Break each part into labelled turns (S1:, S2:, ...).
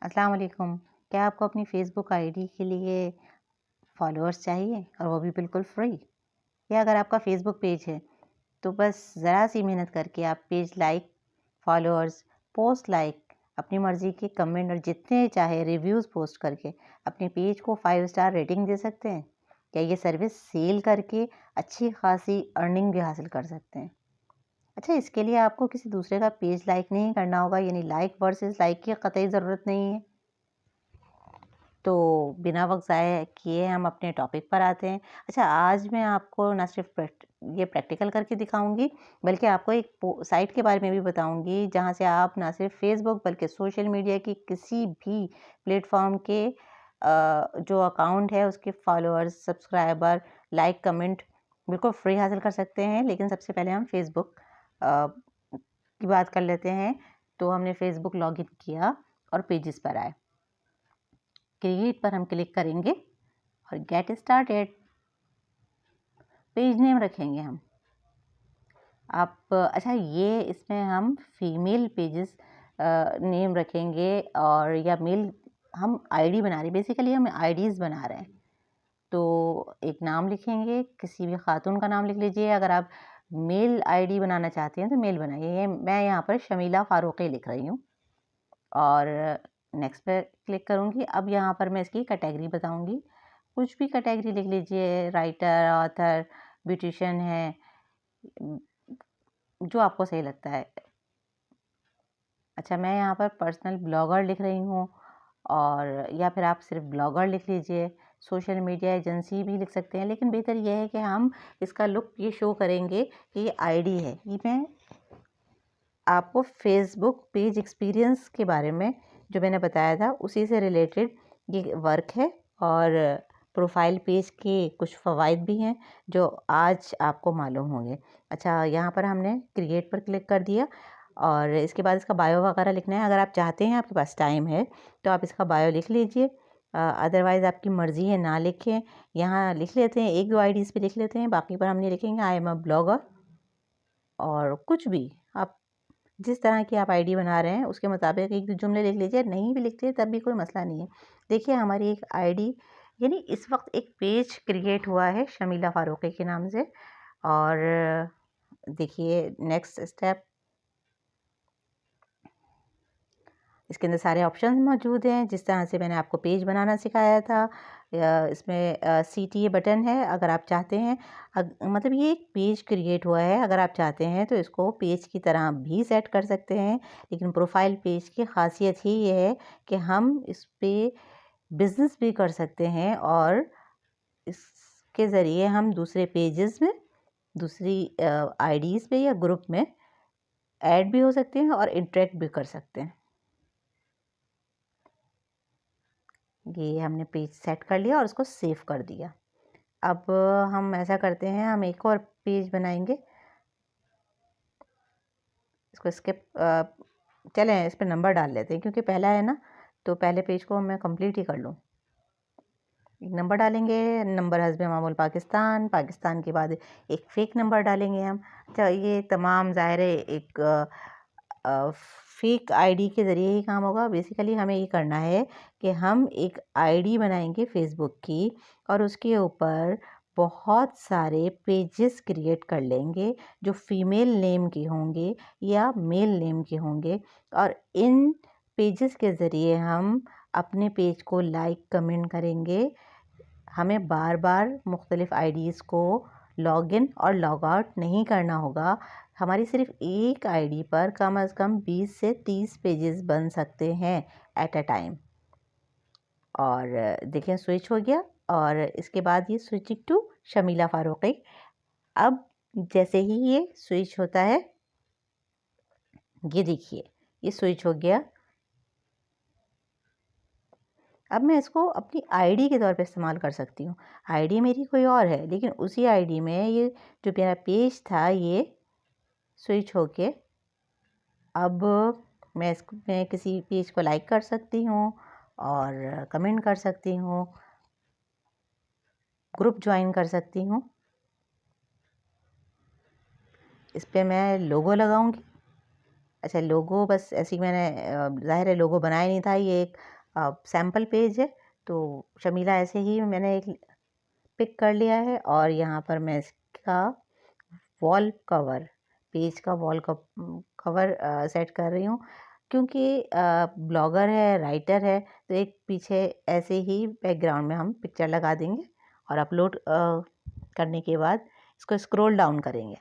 S1: अस्सलाम वालेकुम। क्या आपको अपनी फ़ेसबुक आईडी के लिए फ़ॉलोअर्स चाहिए और वो भी बिल्कुल फ्री? या अगर आपका फ़ेसबुक पेज है तो बस ज़रा सी मेहनत करके आप page like, followers, post like, अपनी मर्ज़ी के कमेंट और जितने चाहे रिव्यूज़ पोस्ट करके अपने पेज को 5 स्टार रेटिंग दे सकते हैं? क्या ये सर्विस सेल करके अच्छी खासी अर्निंग भी हासिल कर सकते हैं? अच्छा, इसके लिए आपको किसी दूसरे का पेज लाइक नहीं करना होगा, यानी लाइक वर्सेस लाइक की कतई ज़रूरत नहीं है। तो बिना वक़्त ज़ाया किए हम अपने टॉपिक पर आते हैं। अच्छा, आज मैं आपको ना सिर्फ़ ये प्रैक्टिकल करके दिखाऊँगी, बल्कि आपको एक साइट के बारे में भी बताऊँगी, जहाँ से आप ना सिर्फ़ फ़ेसबुक बल्कि सोशल मीडिया की किसी भी प्लेटफ़ॉर्म के जो अकाउंट है उसके फ़ॉलोअर्स, सब्सक्राइबर, लाइक, कमेंट बिल्कुल फ्री हासिल कर सकते हैं। लेकिन सबसे पहले हम फ़ेसबुक की बात कर लेते हैं। तो हमने फ़ेसबुक लॉगिन किया और पेजेस पर आए। क्रिएट पर हम क्लिक करेंगे और गेट स्टार्टेड। पेज नेम रखेंगे हम। आप अच्छा, ये इसमें हम फीमेल पेजेस नेम रखेंगे और या मेल। हम आईडी बना रहे हैं, बेसिकली हम आईडीज़ बना रहे हैं। तो एक नाम लिखेंगे, किसी भी खातून का नाम लिख लीजिए। अगर आप मेल आईडी बनाना चाहते हैं तो मेल बनाइए। मैं यहाँ पर शमीला फ़ारूक़ी लिख रही हूँ और नेक्स्ट पे क्लिक करूँगी। अब यहाँ पर मैं इसकी कैटेगरी बताऊँगी। कुछ भी कैटेगरी लिख लीजिए, राइटर, ऑथर, ब्यूटिशियन है, जो आपको सही लगता है। अच्छा, मैं यहाँ पर पर्सनल ब्लॉगर लिख रही हूँ और या फिर आप सिर्फ ब्लॉगर लिख लीजिए। सोशल मीडिया एजेंसी भी लिख सकते हैं, लेकिन बेहतर यह है कि हम इसका लुक ये शो करेंगे कि ये आईडी है। ये मैं आपको फेसबुक पेज एक्सपीरियंस के बारे में जो मैंने बताया था उसी से रिलेटेड ये वर्क है और प्रोफाइल पेज के कुछ फ़वाइद भी हैं जो आज आपको मालूम होंगे। अच्छा, यहाँ पर हमने क्रिएट पर क्लिक कर दिया और इसके बाद इसका बायो वगैरह लिखना है। अगर आप चाहते हैं, आपके पास टाइम है, तो आप इसका बायो लिख लीजिए। अदरवाइज़ आपकी मर्ज़ी है ना लिखें। यहाँ लिख लेते हैं, 1-2 आईडीज़ पे लिख लेते हैं, बाकी पर हम नहीं लिखेंगे। आई एम अ ब्लॉगर और कुछ भी आप जिस तरह की आप आईडी बना रहे हैं उसके मुताबिक 1-2 जुमले लिख लीजिए। नहीं भी लिखते तब भी कोई मसला नहीं है। देखिए, हमारी एक आईडी यानी इस वक्त एक पेज क्रिएट हुआ है शमीला फ़ारूक़ी के नाम से। और देखिए नेक्स्ट स्टेप, इसके अंदर सारे ऑप्शन मौजूद हैं जिस तरह से मैंने आपको पेज बनाना सिखाया था। इसमें CTA बटन है। अगर आप चाहते हैं, मतलब ये एक पेज क्रिएट हुआ है, अगर आप चाहते हैं तो इसको पेज की तरह भी सेट कर सकते हैं। लेकिन प्रोफाइल पेज की खासियत ही ये है कि हम इस पे बिज़नेस भी कर सकते हैं और इसके ज़रिए हम दूसरे पेजेस में, दूसरी आईडीज़ पे या ग्रुप में ऐड भी हो सकते हैं और इंटरेक्ट भी कर सकते हैं। ये हमने पेज सेट कर लिया और उसको सेव कर दिया। अब हम ऐसा करते हैं, हम एक और पेज बनाएंगे। इसको स्किप चलें, इस पर नंबर डाल लेते हैं क्योंकि पहला है ना, तो पहले पेज को मैं कंप्लीट ही कर लूँ। एक नंबर डालेंगे, नंबर हस्बे मामूल पाकिस्तान। पाकिस्तान के बाद एक फ़ेक नंबर डालेंगे हम। अच्छा, ये तमाम ज़ाहिर है एक फ़ेक आईडी के ज़रिए ही काम होगा। बेसिकली हमें ये करना है कि हम एक आईडी बनाएंगे फ़ेसबुक की और उसके ऊपर बहुत सारे पेजेस क्रिएट कर लेंगे जो फीमेल नेम के होंगे या मेल नेम के होंगे। और इन पेजेस के ज़रिए हम अपने पेज को लाइक कमेंट करेंगे। हमें बार बार मुख्तलिफ़ आईडीज़ को लॉगिन और लॉग आउट नहीं करना होगा। हमारी सिर्फ एक आईडी पर कम से कम 20 से 30 पेजेस बन सकते हैं एट अ टाइम। और देखिए स्विच हो गया और इसके बाद ये स्विचिंग टू शमीला फ़ारूक़ी। अब जैसे ही ये स्विच होता है, ये देखिए ये स्विच हो गया। अब मैं इसको अपनी आईडी के तौर पे इस्तेमाल कर सकती हूँ। आईडी मेरी कोई और है, लेकिन उसी आईडी में ये जो मेरा पेज था ये स्विच होके अब मैं इसमें किसी पेज को लाइक कर सकती हूँ और कमेंट कर सकती हूँ, ग्रुप ज्वाइन कर सकती हूँ। इस पे मैं लोगो लगाऊंगी अच्छा, लोगो बस ऐसे ही मैंने ज़ाहिर है लोगो बनाया नहीं था, ये एक सैम्पल पेज है। तो शमीला ऐसे ही मैंने एक पिक कर लिया है और यहाँ पर मैं इसका वॉल कवर, पेज का वॉल कवर सेट कर रही हूँ। क्योंकि ब्लॉगर है, राइटर है, तो एक पीछे ऐसे ही बैकग्राउंड में हम पिक्चर लगा देंगे और अपलोड करने के बाद इसको स्क्रॉल डाउन करेंगे।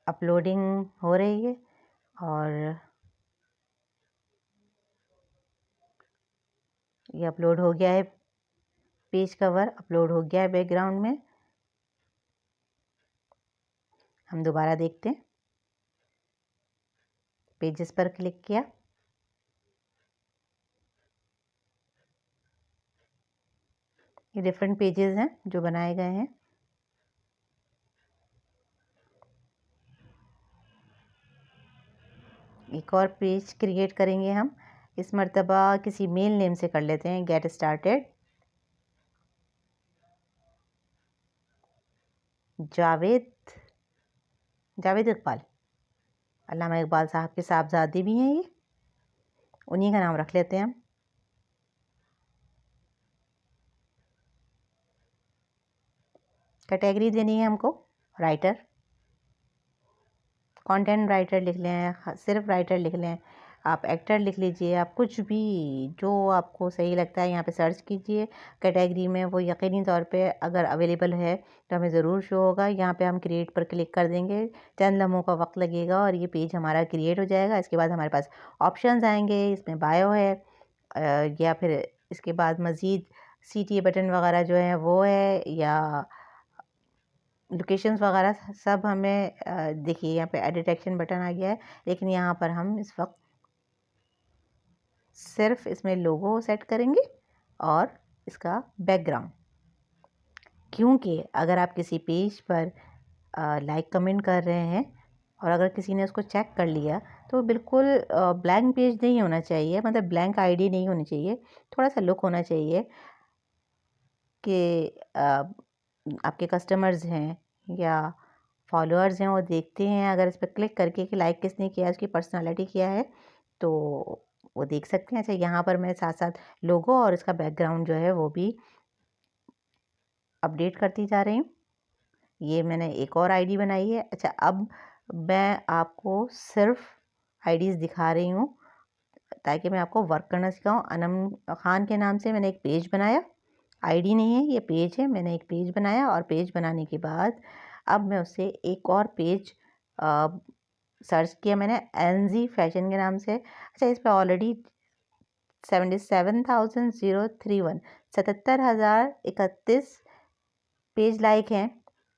S1: अपलोडिंग हो रही है और ये अपलोड हो गया है, पेज कवर अपलोड हो गया है बैकग्राउंड में। हम दोबारा देखते हैं, पेजेस पर क्लिक किया, ये डिफरेंट पेजेस हैं जो बनाए गए हैं। एक और पेज क्रिएट करेंगे हम, इस मर्तबा किसी मेल नेम से कर लेते हैं, गेट स्टार्टेड जावेद इकबाल। अल्लामा इकबाल साहब के साहबजादे भी हैं ये, उन्हीं का नाम रख लेते हैं हम। कैटेगरी देनी है हमको राइटर, कंटेंट राइटर लिख लें, सिर्फ राइटर लिख लें, आप एक्टर लिख लीजिए, आप कुछ भी जो आपको सही लगता है यहाँ पे सर्च कीजिए कैटेगरी में। वो यकीनी तौर पे अगर अवेलेबल है तो हमें ज़रूर शो होगा। यहाँ पे हम क्रिएट पर क्लिक कर देंगे, चंद लम्हों का वक्त लगेगा और ये पेज हमारा क्रिएट हो जाएगा। इसके बाद हमारे पास ऑप्शंस आएंगे, इसमें बायो है या फिर इसके बाद मज़ीद CTA बटन वगैरह जो है वो है, या लोकेशंस वगैरह सब हमें देखिए यहाँ पे एडिट एक्शन बटन आ गया है। लेकिन यहाँ पर हम इस वक्त सिर्फ इसमें लोगो सेट करेंगे और इसका बैकग्राउंड, क्योंकि अगर आप किसी पेज पर लाइक कमेंट कर रहे हैं और अगर किसी ने उसको चेक कर लिया तो बिल्कुल ब्लैंक पेज नहीं होना चाहिए, मतलब ब्लैंक आईडी नहीं होनी चाहिए। थोड़ा सा लुक होना चाहिए कि आपके कस्टमर्स हैं या फॉलोअर्स हैं, वो देखते हैं अगर इस पर क्लिक करके कि लाइक किसने किया, उसकी पर्सनालिटी क्या है, तो वो देख सकते हैं। अच्छा, यहाँ पर मैं साथ साथ लोगो और इसका बैकग्राउंड जो है वो भी अपडेट करती जा रही हूँ। ये मैंने एक और आईडी बनाई है। अच्छा, अब मैं आपको सिर्फ आईडीज़ दिखा रही हूँ ताकि मैं आपको वर्क करना सिखाऊँ। अनम खान के नाम से मैंने एक पेज बनाया, आईडी नहीं है ये पेज है, मैंने एक पेज बनाया और पेज बनाने के बाद अब मैं उससे एक और पेज सर्च किया मैंने NZ फैशन के नाम से। अच्छा, इस पर ऑलरेडी 77,031 77,031 पेज लाइक हैं।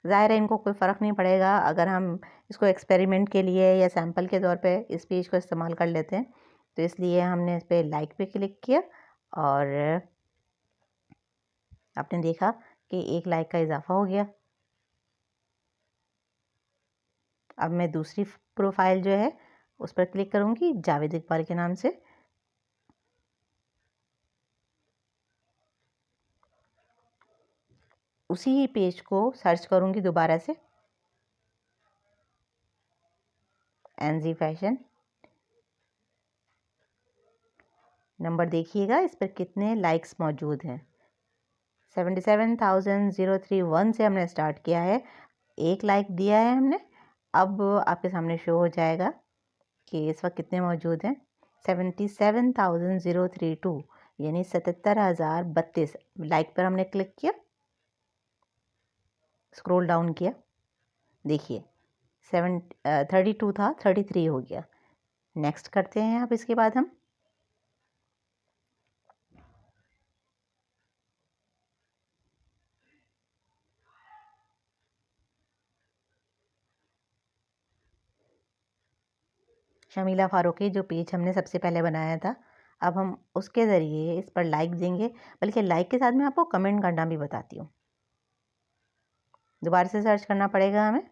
S1: ज़ाहिर है इनको कोई फ़र्क नहीं पड़ेगा अगर हम इसको एक्सपेरिमेंट के लिए या सैम्पल के तौर पे इस पेज को इस्तेमाल कर लेते हैं, तो इसलिए हमने इस पर लाइक पे क्लिक किया और आपने देखा कि 1 लाइक का इजाफा हो गया। अब मैं दूसरी प्रोफाइल जो है उस पर क्लिक करूँगी जावेद इकबाल के नाम से। उसी ही पेज को सर्च करूँगी दोबारा से, NZ फैशन। नंबर देखिएगा इस पर कितने लाइक्स मौजूद हैं। 77,031 से हमने स्टार्ट किया है, 1 लाइक दिया है हमने। अब आपके सामने शो हो जाएगा कि इस वक्त कितने मौजूद हैं। 77,032 यानी 77,032 लाइक पर हमने क्लिक किया, स्क्रॉल डाउन किया, देखिए 32 था 33 हो गया। नेक्स्ट करते हैं अब इसके बाद हम शमीला फारूकी जो पेज हमने सबसे पहले बनाया था, अब हम उसके ज़रिए इस पर लाइक देंगे, बल्कि लाइक के साथ मैं आपको कमेंट करना भी बताती हूँ। दोबारा से सर्च करना पड़ेगा हमें,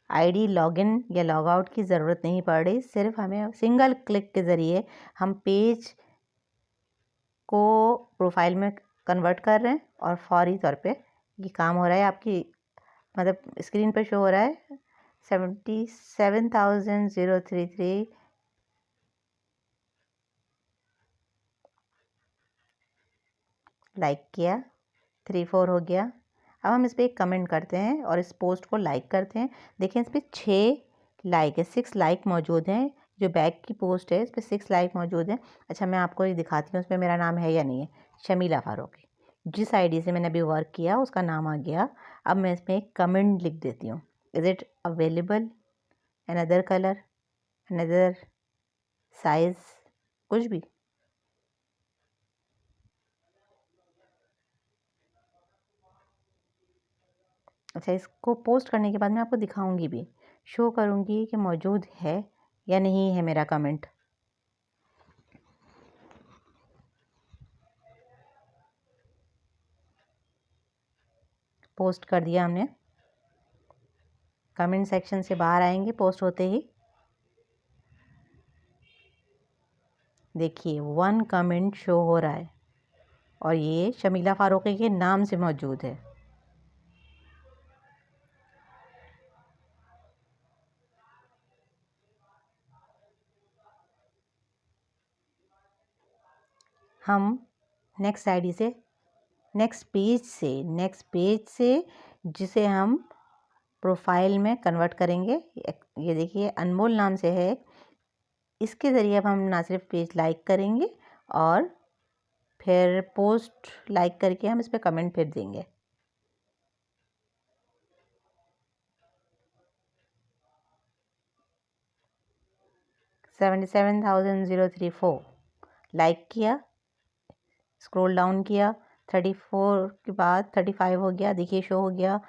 S1: आईडी लॉगिन या लॉग आउट की ज़रूरत नहीं पड़ रही, सिर्फ हमें सिंगल क्लिक के ज़रिए हम पेज को प्रोफाइल में कन्वर्ट कर रहे हैं और फौरी तौर पे ये काम हो रहा है आपकी, मतलब स्क्रीन पर शो हो रहा है 77,033 लाइक किया, 34 हो गया। अब हम इस पर एक कमेंट करते हैं और इस पोस्ट को लाइक करते हैं। देखें इस पर 6 लाइक है, 6 लाइक मौजूद हैं। जो बैक की पोस्ट है इस पर 6 लाइक मौजूद हैं। अच्छा, मैं आपको ये दिखाती हूँ इस पर मेरा नाम है या नहीं है। शमीला फारूकी, जिस आईडी से मैंने अभी वर्क किया उसका नाम आ गया। अब मैं इसमें एक कमेंट लिख देती हूँ, is it available, another colour, another size, कुछ भी। अच्छा, इसको पोस्ट करने के बाद मैं आपको दिखाऊंगी भी, शो करूंगी कि मौजूद है या नहीं है मेरा कमेंट। पोस्ट कर दिया हमने। कमेंट सेक्शन से बाहर आएंगे पोस्ट होते ही। देखिए 1 कमेंट शो हो रहा है और ये शमीला फारूकी के नाम से मौजूद है। हम नेक्स्ट आईडी से, नेक्स्ट पेज से जिसे हम प्रोफाइल में कन्वर्ट करेंगे। ये देखिए अनमोल नाम से है। इसके ज़रिए अब हम ना सिर्फ पेज लाइक करेंगे और फिर पोस्ट लाइक करके हम इस पर कमेंट फिर देंगे। $77,034 लाइक किया, स्क्रॉल डाउन किया, 34 के बाद 35 हो गया, देखिए शो हो गया।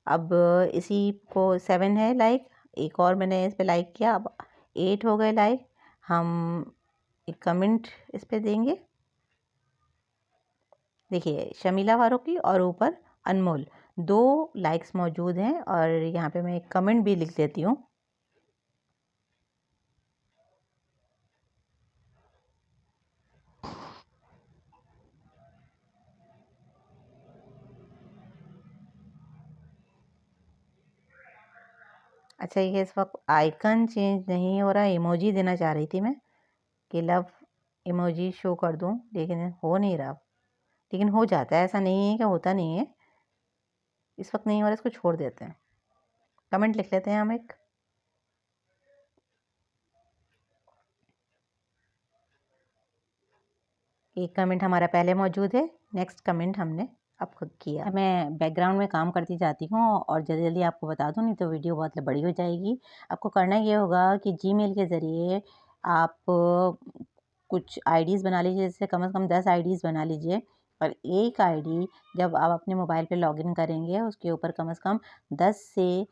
S1: अब इसी को 7 है लाइक, एक और मैंने इस पर लाइक किया, अब 8 हो गए लाइक। हम एक कमेंट इस पर देंगे। देखिए शमीला फारूकी और ऊपर अनमोल 2 लाइक्स मौजूद हैं और यहाँ पे मैं एक कमेंट भी लिख देती हूँ। अच्छा, ये इस वक्त आइकन चेंज नहीं हो रहा, इमोजी देना चाह रही थी मैं कि लव इमोजी शो कर दूं, लेकिन हो नहीं रहा। लेकिन हो जाता है, ऐसा नहीं है कि होता नहीं है। इस वक्त नहीं हो रहा, इसको छोड़ देते हैं। कमेंट लिख लेते हैं हम एक कमेंट हमारा पहले मौजूद है, नेक्स्ट कमेंट हमने अब खुद किया। मैं बैकग्राउंड में काम करती जाती हूँ और जल्दी जल्दी आपको बता दूँ, नहीं तो वीडियो बहुत बड़ी हो जाएगी। आपको करना ये होगा कि जीमेल के ज़रिए आप कुछ आईडीज़ बना लीजिए, जैसे कम से कम 10 आईडीज़ बना लीजिए। और एक आईडी जब आप अपने मोबाइल पे लॉगिन करेंगे उसके ऊपर कम से कम 10 से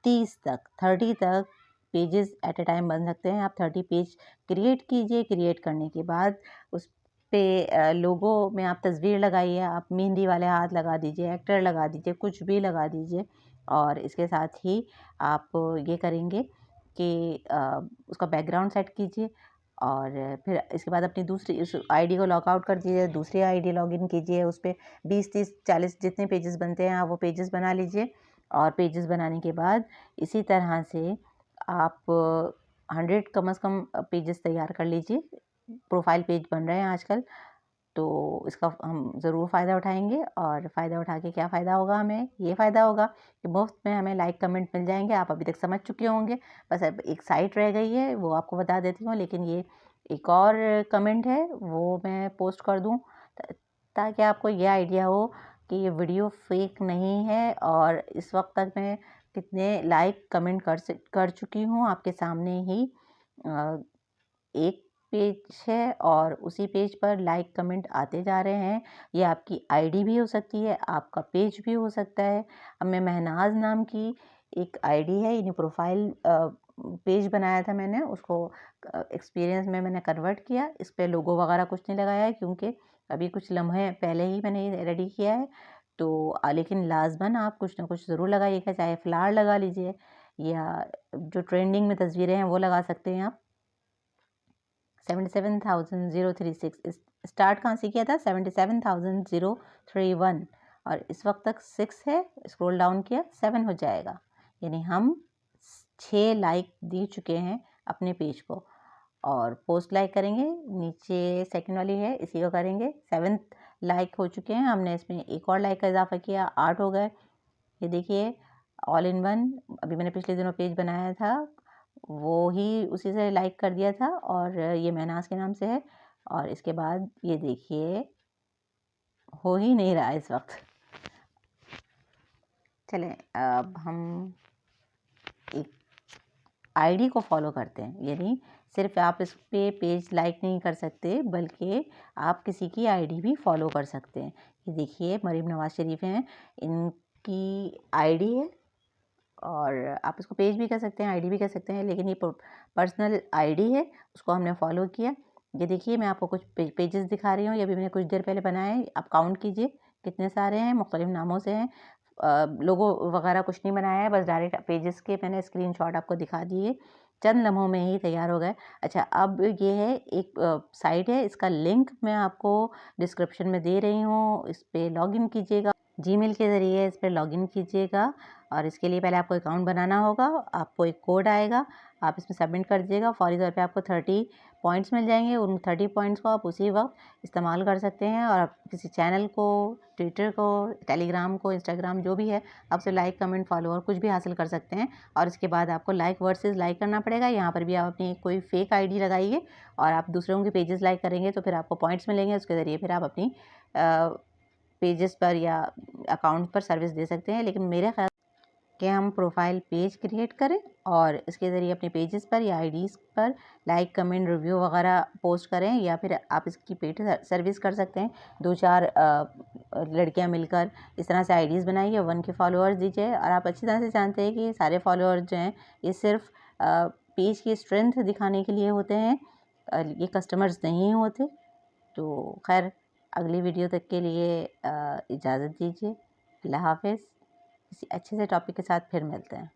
S1: 30 तक 30 तक पेजेस एट ए टाइम बन सकते हैं। आप 30 पेज क्रिएट कीजिए। क्रिएट करने के बाद उस पे लोगो में आप तस्वीर लगाइए, आप मेहंदी वाले हाथ लगा दीजिए, एक्टर लगा दीजिए, कुछ भी लगा दीजिए। और इसके साथ ही आप ये करेंगे कि उसका बैकग्राउंड सेट कीजिए और फिर इसके बाद अपनी दूसरी उस आईडी को लॉगआउट कर दीजिए, दूसरी आईडी लॉगिन कीजिए। उस पर 20, 30, 40 जितने पेजेस बनते हैं आप वो पेजेस बना लीजिए। और पेजेस बनाने के बाद इसी तरह से आप 100 कम से कम पेजेस तैयार कर लीजिए। प्रोफाइल पेज बन रहे हैं आजकल, तो इसका हम ज़रूर फ़ायदा उठाएंगे। और फ़ायदा उठा के क्या फ़ायदा होगा, हमें ये फ़ायदा होगा कि मुफ्त में हमें लाइक कमेंट मिल जाएंगे। आप अभी तक समझ चुके होंगे, बस अब एक साइट रह गई है वो आपको बता देती हूँ। लेकिन ये एक और कमेंट है वो मैं पोस्ट कर दूँ ताकि आपको ये आइडिया हो कि ये वीडियो फेक नहीं है। और इस वक्त तक मैं कितने लाइक कमेंट कर चुकी हूँ आपके सामने ही। एक पेज है और उसी पेज पर लाइक कमेंट आते जा रहे हैं। ये आपकी आईडी भी हो सकती है, आपका पेज भी हो सकता है। अब मैं महनाज नाम की एक आईडी है, यानी प्रोफाइल पेज बनाया था मैंने, उसको एक्सपीरियंस में मैंने कन्वर्ट किया। इस पर लोगो वगैरह कुछ नहीं लगाया है क्योंकि अभी कुछ लम्हे पहले ही मैंने ये रेडी किया है। तो लेकिन लाजमन आप कुछ ना कुछ ज़रूर लगाइएगा, चाहे फ्लावर लगा लीजिए या जो ट्रेंडिंग में तस्वीरें हैं वो लगा सकते हैं आप। 77,036 स्टार्ट कहाँ से किया था, 77,031 और इस वक्त तक 6 है, स्क्रॉल डाउन किया 7 हो जाएगा, यानी हम 6 लाइक दे चुके हैं अपने पेज को। और पोस्ट लाइक करेंगे, नीचे सेकंड वाली है इसी को करेंगे, 7 लाइक हो चुके हैं, हमने इसमें एक और लाइक का इजाफा किया, 8 हो गए। ये देखिए ऑल इन वन, अभी मैंने पिछले दिनों पेज बनाया था वो ही उसी से लाइक कर दिया था, और ये महनाज के नाम से है। और इसके बाद ये देखिए हो ही नहीं रहा इस वक्त। चलें अब हम एक आईडी को फॉलो करते हैं, यानी सिर्फ आप इस पे पेज लाइक नहीं कर सकते बल्कि आप किसी की आईडी भी फॉलो कर सकते हैं। ये देखिए मरीम नवाज शरीफ हैं, इनकी आईडी है, और आप इसको पेज भी कह सकते हैं, आईडी भी कह सकते हैं, लेकिन ये पर्सनल आईडी है, उसको हमने फॉलो किया। ये देखिए मैं आपको कुछ पेजेस दिखा रही हूँ, ये भी मैंने कुछ देर पहले बनाए, आप काउंट कीजिए कितने सारे हैं, मुख्तलिफ नामों से हैं, लोगो वगैरह कुछ नहीं बनाया है, बस डायरेक्ट पेजेस के मैंने स्क्रीनशॉट आपको दिखा दिए, चंद लम्हों में ही तैयार हो गए। अच्छा, अब ये है एक साइट है, इसका लिंक मैं आपको डिस्क्रिप्शन में दे रही हूँ, इस पर लॉगिन कीजिएगा, जीमेल के ज़रिए इस पर लॉगिन कीजिएगा। और इसके लिए पहले आपको अकाउंट बनाना होगा, आपको एक कोड आएगा, आप इसमें सबमिट कर दीजिएगा, फौरी तौर पे आपको 30 पॉइंट्स मिल जाएंगे। उन 30 पॉइंट्स को आप उसी वक्त इस्तेमाल कर सकते हैं, और आप किसी चैनल को, ट्विटर को, टेलीग्राम को, इंस्टाग्राम जो भी है, आप उसे लाइक, कमेंट, फॉलोअर कुछ भी हासिल कर सकते हैं। और इसके बाद आपको लाइक वर्सेस लाइक करना पड़ेगा, यहाँ पर भी आप अपनी कोई फेक आईडी लगाइए और आप दूसरों के पेजेस लाइक करेंगे तो फिर आपको पॉइंट्स मिलेंगे, उसके ज़रिए फिर आप अपनी पेजेस पर या अकाउंट पर सर्विस दे सकते हैं। लेकिन मेरे ख्याल कि हम प्रोफाइल पेज क्रिएट करें और इसके ज़रिए अपने पेजेस पर या आईडीज़ पर लाइक, कमेंट, रिव्यू वगैरह पोस्ट करें, या फिर आप इसकी पेड सर्विस कर सकते हैं। 2-4 लड़कियां मिलकर इस तरह से आईडीज़ बनाइए, 1 के फॉलोअर्स दीजिए। और आप अच्छी तरह से जानते हैं कि सारे फॉलोअर्स जो हैं ये सिर्फ पेज की स्ट्रेंथ दिखाने के लिए होते हैं, ये कस्टमर्स नहीं होते। तो खैर, अगली वीडियो तक के लिए इजाज़त दीजिए। अल्लाह हाफ़िज़। किसी अच्छे से टॉपिक के साथ फिर मिलते हैं।